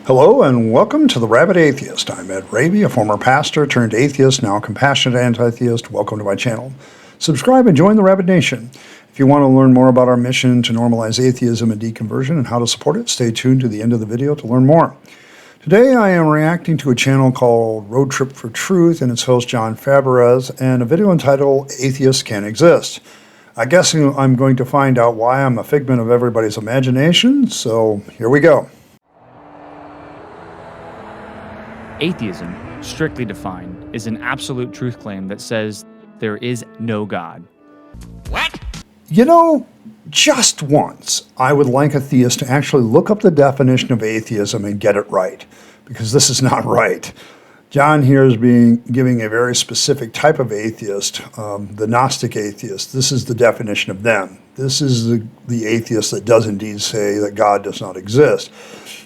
Hello and welcome to the Rabyd Atheist. I'm Ed Rabyd, a former pastor turned atheist, now a compassionate anti-theist. Welcome to my channel. Subscribe and join the Rabyd Nation. If you want to learn more about our mission to normalize atheism and deconversion and how to support it, stay tuned to the end of the video to learn more. Today I am reacting to a channel called Road Trip for Truth and its host John Faberez and a video entitled Atheists Can Exist. I guess I'm going to find out why I'm a figment of everybody's imagination, so here we go. Atheism, strictly defined, is an absolute truth claim that says there is no God. What? You know, just once, I would like a theist to actually look up the definition of atheism and get it right, because this is not right. John here is giving a very specific type of atheist, the Gnostic atheist. This is the definition of them. This is the atheist that does indeed say that God does not exist.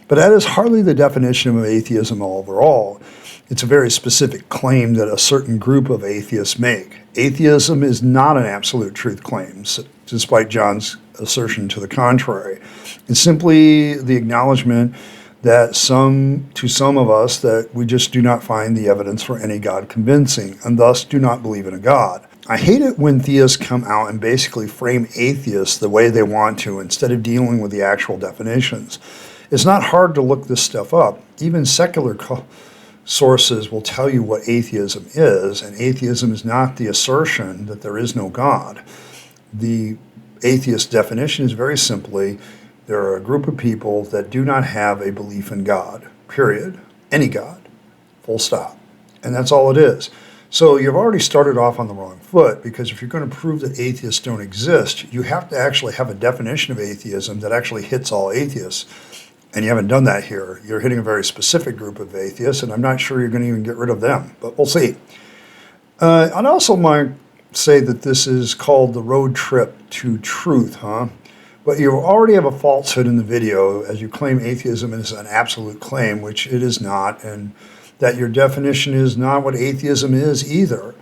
But that is hardly the definition of atheism overall. It's a very specific claim that a certain group of atheists make. Atheism is not an absolute truth claim, despite John's assertion to the contrary. It's simply the acknowledgement that to some of us that we just do not find the evidence for any God convincing, and thus do not believe in a God. I hate it when theists come out and basically frame atheists the way they want to instead of dealing with the actual definitions. It's not hard to look this stuff up. Even secular sources will tell you what atheism is, and atheism is not the assertion that there is no God. The atheist definition is very simply, there are a group of people that do not have a belief in God, period. Any God, full stop. And that's all it is. So you've already started off on the wrong foot, because if you're going to prove that atheists don't exist, you have to actually have a definition of atheism that actually hits all atheists. And you haven't done that here. You're hitting a very specific group of atheists, and I'm not sure you're going to even get rid of them, but we'll see. I'd also might say that this is called the road trip to truth, huh? But you already have a falsehood in the video, as you claim atheism is an absolute claim, which it is not, and that your definition is not what atheism is either.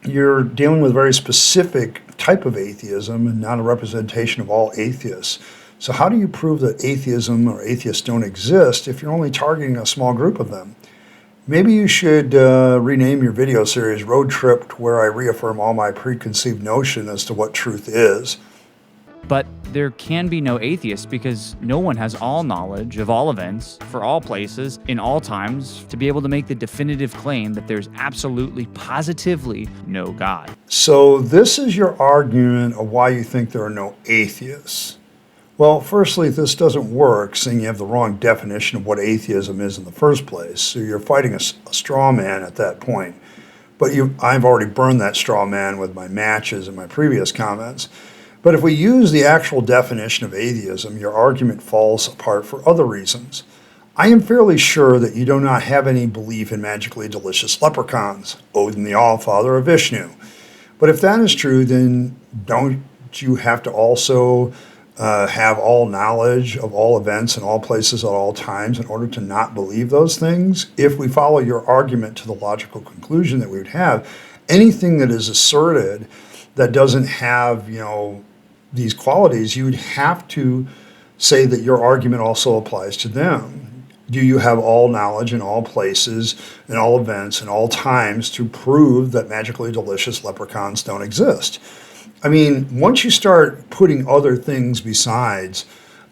You're dealing with a very specific type of atheism and not a representation of all atheists. So how do you prove that atheism or atheists don't exist if you're only targeting a small group of them? Maybe you should rename your video series Road Trip, to where I reaffirm all my preconceived notion as to what truth is. But there can be no atheist because no one has all knowledge of all events, for all places, in all times, to be able to make the definitive claim that there's absolutely, positively no God. So this is your argument of why you think there are no atheists. Well, firstly, this doesn't work, seeing you have the wrong definition of what atheism is in the first place. So you're fighting a straw man at that point. But I've already burned that straw man with my matches in my previous comments. But if we use the actual definition of atheism, your argument falls apart for other reasons. I am fairly sure that you do not have any belief in magically delicious leprechauns, Odin the Allfather, or Vishnu. But if that is true, then don't you have to also have all knowledge of all events and all places at all times in order to not believe those things? If we follow your argument to the logical conclusion that we would have, anything that is asserted that doesn't have, these qualities, you would have to say that your argument also applies to them. Do you have all knowledge in all places, in all events, in all times to prove that magically delicious leprechauns don't exist? I mean, once you start putting other things besides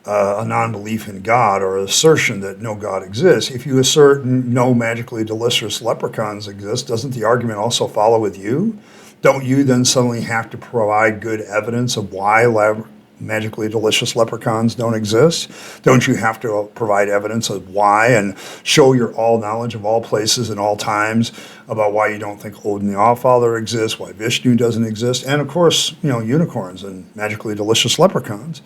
a non-belief in God or assertion that no God exists, if you assert no magically delicious leprechauns exist, doesn't the argument also follow with you? Don't you then suddenly have to provide good evidence of why magically delicious leprechauns don't exist? Don't you have to provide evidence of why and show your all knowledge of all places and all times about why you don't think Odin the Allfather exists, why Vishnu doesn't exist, and of course, unicorns and magically delicious leprechauns?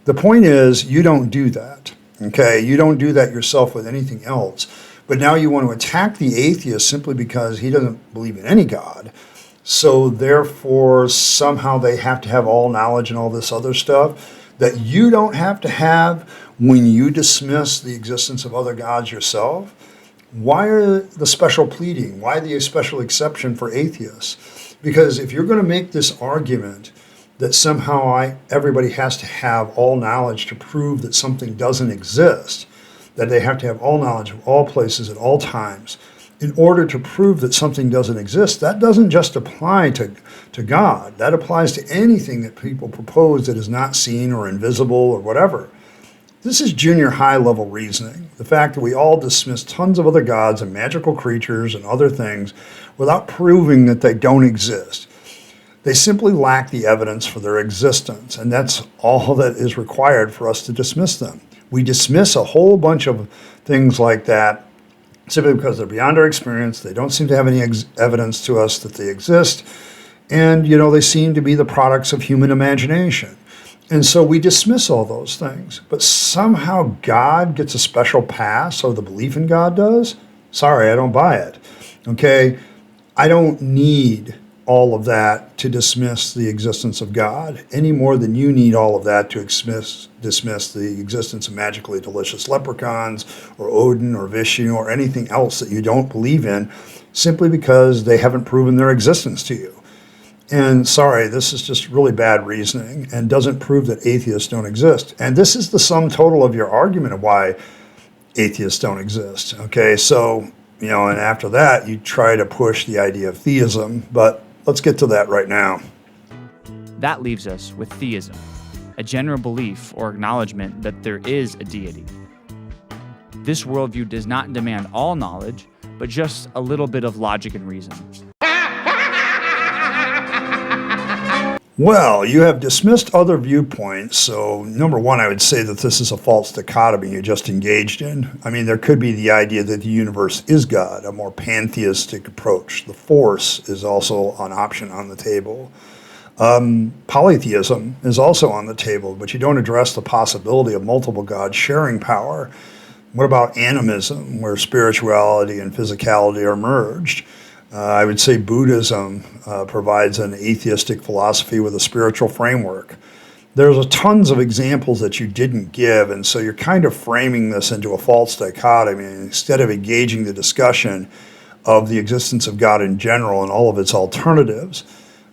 The point is, you don't do that, okay? You don't do that yourself with anything else. But now you want to attack the atheist simply because he doesn't believe in any God. So therefore, somehow they have to have all knowledge and all this other stuff that you don't have to have when you dismiss the existence of other gods yourself. Why are the special pleading? Why the special exception for atheists? Because if you're going to make this argument that somehow everybody has to have all knowledge to prove that something doesn't exist, that they have to have all knowledge of all places at all times in order to prove that something doesn't exist. That doesn't just apply to God. That applies to anything that people propose that is not seen or invisible or whatever. This is junior high level reasoning. The fact that we all dismiss tons of other gods and magical creatures and other things without proving that they don't exist. They simply lack the evidence for their existence, and that's all that is required for us to dismiss them. We dismiss a whole bunch of things like that simply because they're beyond our experience. They don't seem to have any evidence to us that they exist, and they seem to be the products of human imagination. And so we dismiss all those things. But somehow God gets a special pass, or the belief in God does? Sorry, I don't buy it. Okay? I don't need all of that to dismiss the existence of God, any more than you need all of that to dismiss the existence of magically delicious leprechauns, or Odin, or Vishnu, or anything else that you don't believe in, simply because they haven't proven their existence to you. And sorry, this is just really bad reasoning and doesn't prove that atheists don't exist. And this is the sum total of your argument of why atheists don't exist. Okay, so, and after that, you try to push the idea of theism, but let's get to that right now. That leaves us with theism, a general belief or acknowledgement that there is a deity. This worldview does not demand all knowledge, but just a little bit of logic and reason. Well, you have dismissed other viewpoints, so number one, I would say that this is a false dichotomy you just engaged in. I mean, there could be the idea that the universe is God, a more pantheistic approach. The force is also an option on the table. Polytheism is also on the table, but you don't address the possibility of multiple gods sharing power. What about animism, where spirituality and physicality are merged? I would say Buddhism provides an atheistic philosophy with a spiritual framework. There's tons of examples that you didn't give, and so you're kind of framing this into a false dichotomy instead of engaging the discussion of the existence of God in general and all of its alternatives.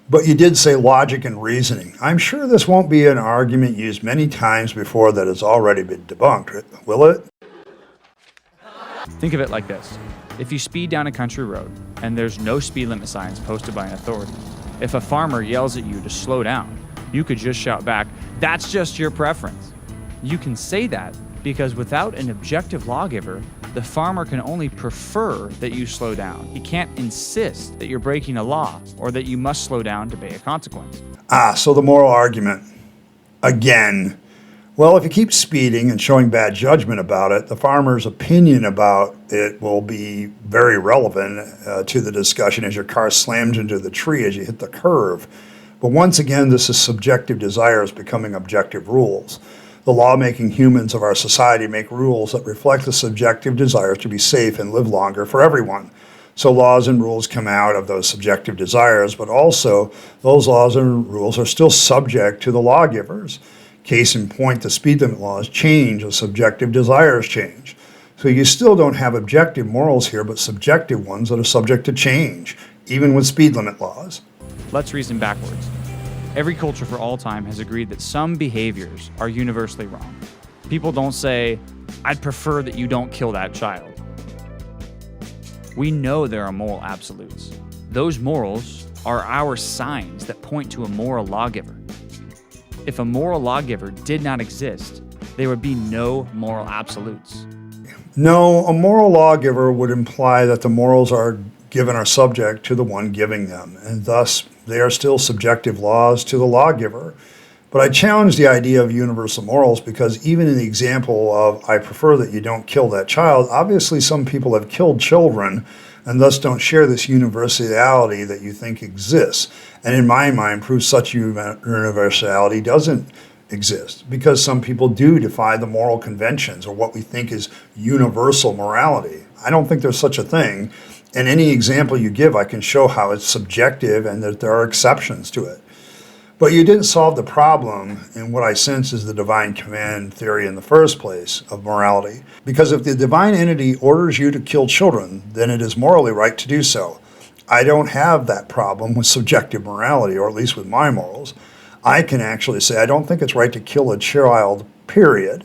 But you did say logic and reasoning. I'm sure this won't be an argument used many times before that has already been debunked, will it? Think of it like this. If you speed down a country road and there's no speed limit signs posted by an authority, if a farmer yells at you to slow down, you could just shout back, "That's just your preference." You can say that because without an objective lawgiver, the farmer can only prefer that you slow down. He can't insist that you're breaking a law or that you must slow down to pay a consequence. So the moral argument. Again. Well, if you keep speeding and showing bad judgment about it, the farmer's opinion about it will be very relevant to the discussion as your car slams into the tree as you hit the curve. But once again, this is subjective desires becoming objective rules. The lawmaking humans of our society make rules that reflect the subjective desires to be safe and live longer for everyone. So laws and rules come out of those subjective desires, but also those laws and rules are still subject to the lawgivers. Case in point, the speed limit laws change as subjective desires change. So you still don't have objective morals here, but subjective ones that are subject to change, even with speed limit laws. Let's reason backwards. Every culture for all time has agreed that some behaviors are universally wrong. People don't say, "I'd prefer that you don't kill that child." We know there are moral absolutes. Those morals are our signs that point to a moral lawgiver. If a moral lawgiver did not exist, there would be no moral absolutes. No, a moral lawgiver would imply that the morals given are subject to the one giving them, and thus they are still subjective laws to the lawgiver. But I challenge the idea of universal morals because even in the example of "I prefer that you don't kill that child," obviously some people have killed children and thus don't share this universality that you think exists. And in my mind, proves such universality doesn't exist because some people do defy the moral conventions or what we think is universal morality. I don't think there's such a thing. And any example you give, I can show how it's subjective and that there are exceptions to it. But you didn't solve the problem in what I sense is the divine command theory in the first place of morality. Because if the divine entity orders you to kill children, then it is morally right to do so. I don't have that problem with subjective morality, or at least with my morals. I can actually say I don't think it's right to kill a child, period.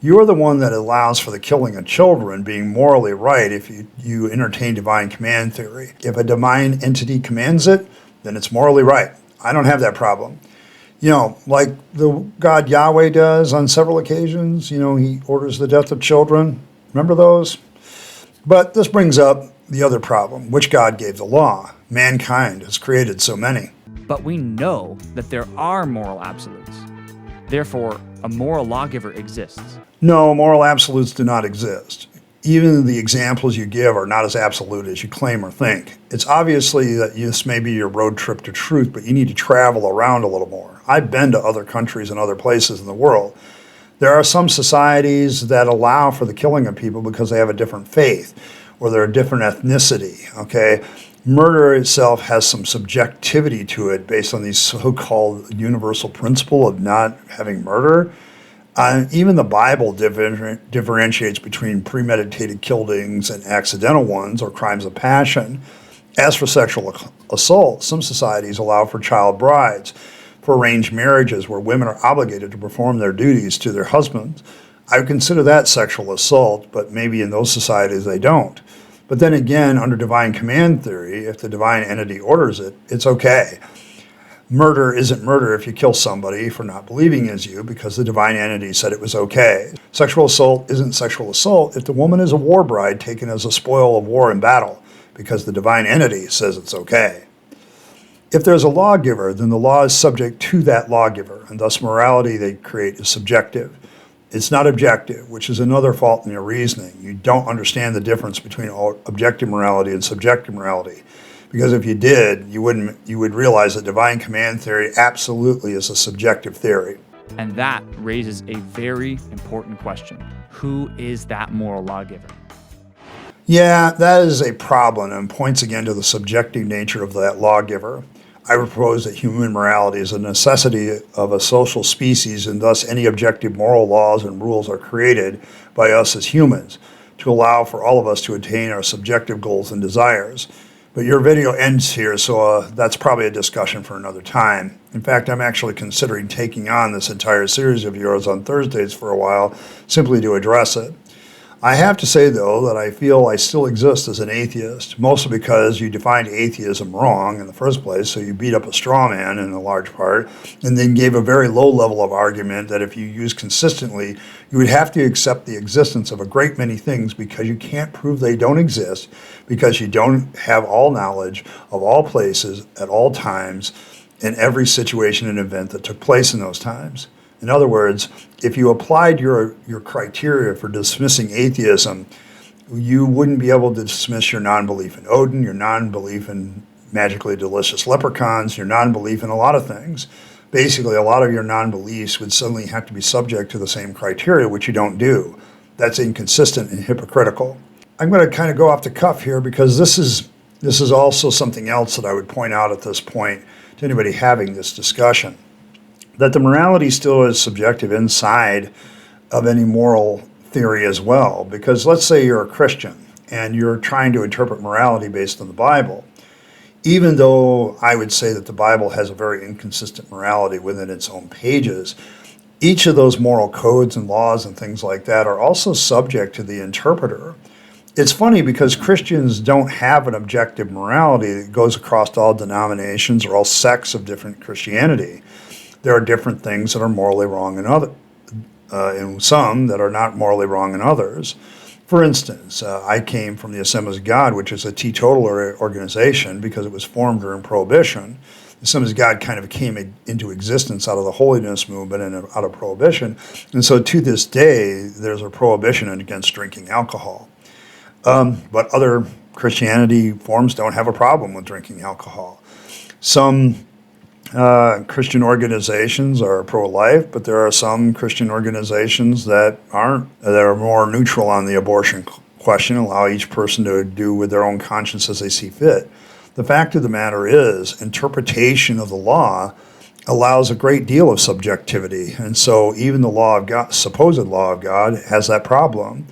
You're the one that allows for the killing of children being morally right if you entertain divine command theory. If a divine entity commands it, then it's morally right. I don't have that problem. Like the God Yahweh does on several occasions, he orders the death of children. Remember those? But this brings up the other problem. Which God gave the law? Mankind has created so many. But we know that there are moral absolutes. Therefore, a moral lawgiver exists. No, moral absolutes do not exist. Even the examples you give are not as absolute as you claim or think. It's obviously that this may be your road trip to truth, but you need to travel around a little more. I've been to other countries and other places in the world. There are some societies that allow for the killing of people because they have a different faith or they're a different ethnicity, okay? Murder itself has some subjectivity to it based on the so-called universal principle of not having murder. Even the Bible differentiates between premeditated killings and accidental ones or crimes of passion. As for sexual assault, some societies allow for child brides, for arranged marriages where women are obligated to perform their duties to their husbands. I would consider that sexual assault, but maybe in those societies they don't. But then again, under divine command theory, if the divine entity orders it, it's okay. Murder isn't murder if you kill somebody for not believing as you because the divine entity said it was okay. Sexual assault isn't sexual assault if the woman is a war bride taken as a spoil of war and battle because the divine entity says it's okay. If there's a lawgiver, then the law is subject to that lawgiver, and thus morality they create is subjective. It's not objective, which is another fault in your reasoning. You don't understand the difference between objective morality and subjective morality. Because if you did, you would realize that divine command theory absolutely is a subjective theory. And that raises a very important question. Who is that moral lawgiver? Yeah, that is a problem and points again to the subjective nature of that lawgiver. I propose that human morality is a necessity of a social species, and thus any objective moral laws and rules are created by us as humans to allow for all of us to attain our subjective goals and desires. But your video ends here, so that's probably a discussion for another time. In fact, I'm actually considering taking on this entire series of yours on Thursdays for a while, simply to address it. I have to say, though, that I feel I still exist as an atheist, mostly because you defined atheism wrong in the first place, so you beat up a straw man in a large part, and then gave a very low level of argument that if you use consistently, you would have to accept the existence of a great many things because you can't prove they don't exist, because you don't have all knowledge of all places at all times in every situation and event that took place in those times. In other words, if you applied your criteria for dismissing atheism, you wouldn't be able to dismiss your non-belief in Odin, your non-belief in magically delicious leprechauns, your non-belief in a lot of things. Basically, a lot of your non-beliefs would suddenly have to be subject to the same criteria, which you don't do. That's inconsistent and hypocritical. I'm going to kind of go off the cuff here because this is also something else that I would point out at this point to anybody having this discussion. That the morality still is subjective inside of any moral theory as well. Because let's say you're a Christian and you're trying to interpret morality based on the Bible. Even though I would say that the Bible has a very inconsistent morality within its own pages, each of those moral codes and laws and things like that are also subject to the interpreter. It's funny because Christians don't have an objective morality that goes across all denominations or all sects of different Christianity. There are different things that are morally wrong in some that are not morally wrong in others. For instance, I came from the Assemblies of God, which is a teetotaler organization because it was formed during Prohibition. The Assemblies of God kind of came into existence out of the holiness movement and out of Prohibition. And so to this day, there's a prohibition against drinking alcohol. But other Christianity forms don't have a problem with drinking alcohol. Some Christian organizations are pro-life, but there are some Christian organizations that aren't, that are more neutral on the abortion question, allow each person to do with their own conscience as they see fit. The fact of the matter is, interpretation of the law allows a great deal of subjectivity, and so even the law of God, supposed law of God, has that problem.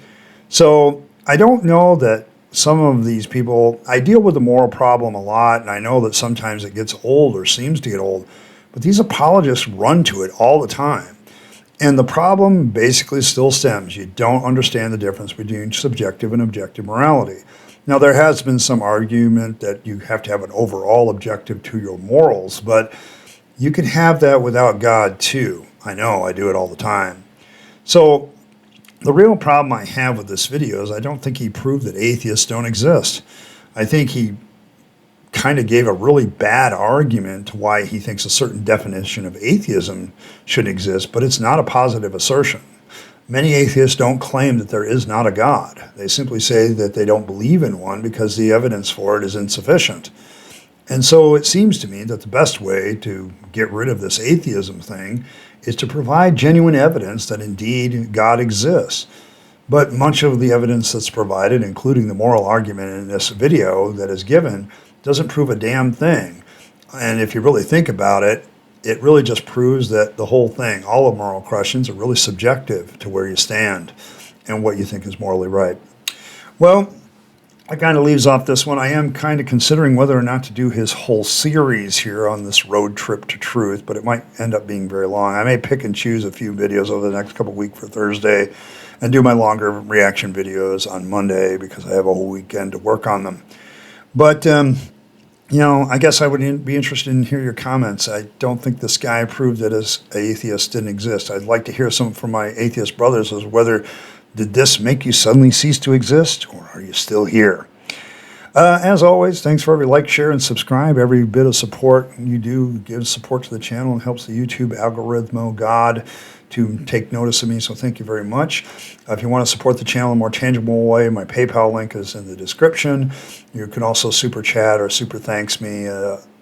So I don't know that some of these people, I deal with the moral problem a lot, and I know that sometimes it gets old or seems to get old, but these apologists run to it all the time. And the problem basically still stems. You don't understand the difference between subjective and objective morality. Now, there has been some argument that you have to have an overall objective to your morals, but you can have that without God too. I know, I do it all the time. So the real problem I have with this video is I don't think he proved that atheists don't exist. I think he kind of gave a really bad argument to why he thinks a certain definition of atheism should exist, but it's not a positive assertion. Many atheists don't claim that there is not a God. They simply say that they don't believe in one because the evidence for it is insufficient. And so it seems to me that the best way to get rid of this atheism thing is to provide genuine evidence that indeed God exists. But much of the evidence that's provided, including the moral argument in this video that is given, doesn't prove a damn thing. And if you really think about it, it really just proves that the whole thing, all of moral questions, are really subjective to where you stand and what you think is morally right. Well, that kind of leaves off this one. I am kind of considering whether or not to do his whole series here on this road trip to truth, but it might end up being very long. I may pick and choose a few videos over the next couple of weeks for Thursday and do my longer reaction videos on Monday because I have a whole weekend to work on them. But, I guess I would be interested in hear your comments. I don't think this guy proved that as atheists didn't exist. I'd like to hear some from my atheist brothers as whether did this make you suddenly cease to exist, or are you still here? As always, thanks for every like, share, and subscribe. Every bit of support you do gives support to the channel and helps the YouTube algorithm God to take notice of me, so thank you very much. If you want to support the channel in a more tangible way, my PayPal link is in the description. You can also super chat or super thanks me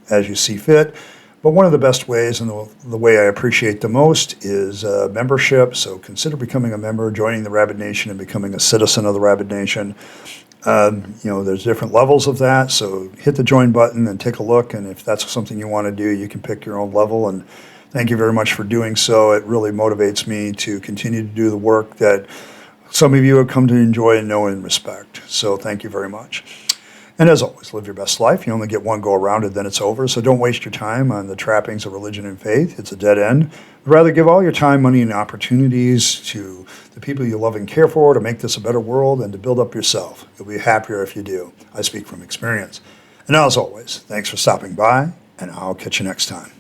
as you see fit. But one of the best ways and the way I appreciate the most is membership. So consider becoming a member, joining the Rabyd Nation, and becoming a citizen of the Rabyd Nation. There's different levels of that. So hit the join button and take a look. And if that's something you want to do, you can pick your own level. And thank you very much for doing so. It really motivates me to continue to do the work that some of you have come to enjoy and know and respect. So thank you very much. And as always, live your best life. You only get one go around it, then it's over. So don't waste your time on the trappings of religion and faith. It's a dead end. Rather give all your time, money, and opportunities to the people you love and care for to make this a better world and to build up yourself. You'll be happier if you do. I speak from experience. And as always, thanks for stopping by, and I'll catch you next time.